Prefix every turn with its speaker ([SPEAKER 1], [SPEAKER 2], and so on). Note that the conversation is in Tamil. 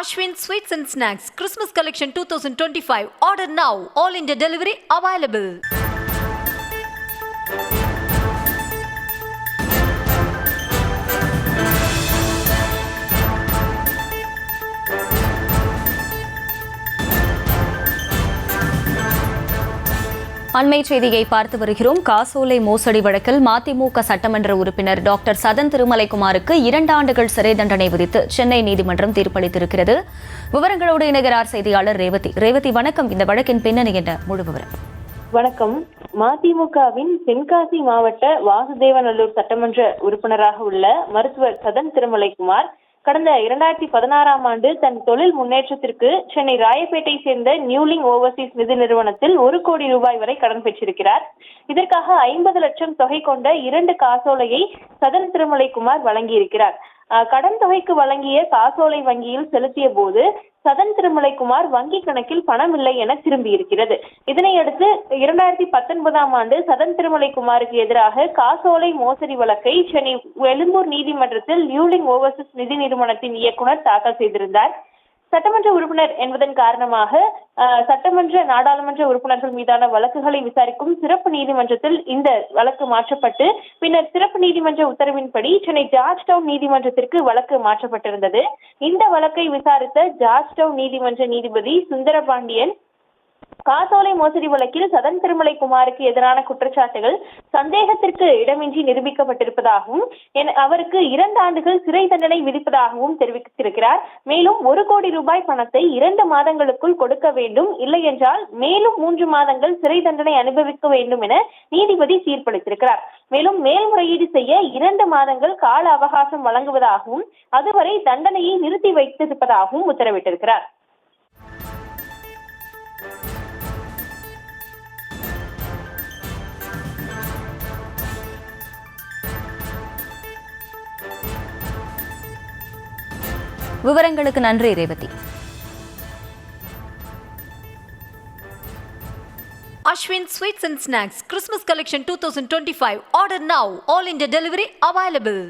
[SPEAKER 1] Ashwin Sweets and Snacks Christmas Collection 2025. Order now. All India delivery available.
[SPEAKER 2] அண்மை செய்தியை பார்த்து வருகிறோம். காசோலை மோசடி வழக்கில் மதிமுக சட்டமன்ற உறுப்பினர் டாக்டர் சதன் திருமலைக்குமாருக்கு 2 ஆண்டுகள் சிறை தண்டனை விதித்து சென்னை நீதிமன்றம் தீர்ப்பளித்திருக்கிறது. விவரங்களோடு இணைகிறார் செய்தியாளர் ரேவதி. ரேவதி, வணக்கம். இந்த வழக்கின் பின்னணி என்ன, முழு விவரம்?
[SPEAKER 3] வணக்கம். மதிமுகவின் தென்காசி மாவட்ட வாசுதேவநல்லூர் சட்டமன்ற உறுப்பினராக உள்ள மருத்துவர் சதன் திருமலைக்குமார் கடந்த 2016ஆம் ஆண்டு தன் தொழில் முன்னேற்றத்திற்கு சென்னை ராயப்பேட்டை சேர்ந்த நியூலிங் ஓவர்சீஸ் நிதி நிறுவனத்தில் 1 கோடி ரூபாய் வரை கடன் பெற்றிருக்கிறார். இதற்காக 50 லட்சம் தொகை கொண்ட 2 காசோலையை சதன் திருமலைக்குமார் வழங்கியிருக்கிறார். கடன் தொகைக்கு வழங்கிய காசோலை வங்கியில் செலுத்திய போது சதன் திருமலைக்குமார் வங்கி கணக்கில் பணம் இல்லை என திரும்பியிருக்கிறது. இதனையடுத்து 2019ஆம் ஆண்டு சதன் திருமலைக்குமாருக்கு எதிராக காசோலை மோசடி வழக்கை சென்னை எழும்பூர் நீதிமன்றத்தில் நியூலிங் ஓவர்சீஸ் நிதி நிறுவனத்தின் இயக்குனர் தாக்கல் செய்திருந்தார். சட்டமன்ற உறுப்பினர் என்பதன் காரணமாக சட்டமன்ற நாடாளுமன்ற உறுப்பினர்கள் மீதான வழக்குகளை விசாரிக்கும் சிறப்பு நீதிமன்றத்தில் இந்த வழக்கு மாற்றப்பட்டு பின்னர் சிறப்பு நீதிமன்ற உத்தரவின்படி சென்னை ஜார்ஜ் டவுன் நீதிமன்றத்திற்கு வழக்கு மாற்றப்பட்டிருந்தது. இந்த வழக்கை விசாரித்த ஜார்ஜ் டவுன் நீதிமன்ற நீதிபதி சுந்தரபாண்டியன் காசோலை மோசடி வழக்கில் சதன் திருமலைக்குமாருக்கு எதிரான குற்றச்சாட்டுகள் சந்தேகத்திற்கு இடமின்றி நிரூபிக்கப்பட்டிருப்பதாகவும் அவருக்கு 2 ஆண்டுகள் சிறை தண்டனை விதிப்பதாகவும் தெரிவித்திருக்கிறார். மேலும் 1 கோடி ரூபாய் பணத்தை 2 மாதங்களுக்குள் கொடுக்க வேண்டும், இல்லை என்றால் மேலும் 3 மாதங்கள் சிறை தண்டனை அனுபவிக்க வேண்டும் என நீதிபதி தீர்ப்பளித்திருக்கிறார். மேலும் மேல்முறையீடு செய்ய 2 மாதங்கள் கால அவகாசம் வழங்குவதாகவும் அதுவரை தண்டனையை நிறுத்தி வைத்திருப்பதாகவும் உத்தரவிட்டிருக்கிறார்.
[SPEAKER 2] விவரங்களுக்கு நன்றி Revathi.
[SPEAKER 1] Ashwin Sweets and Snacks Christmas Collection 2025. Order now. All India delivery available.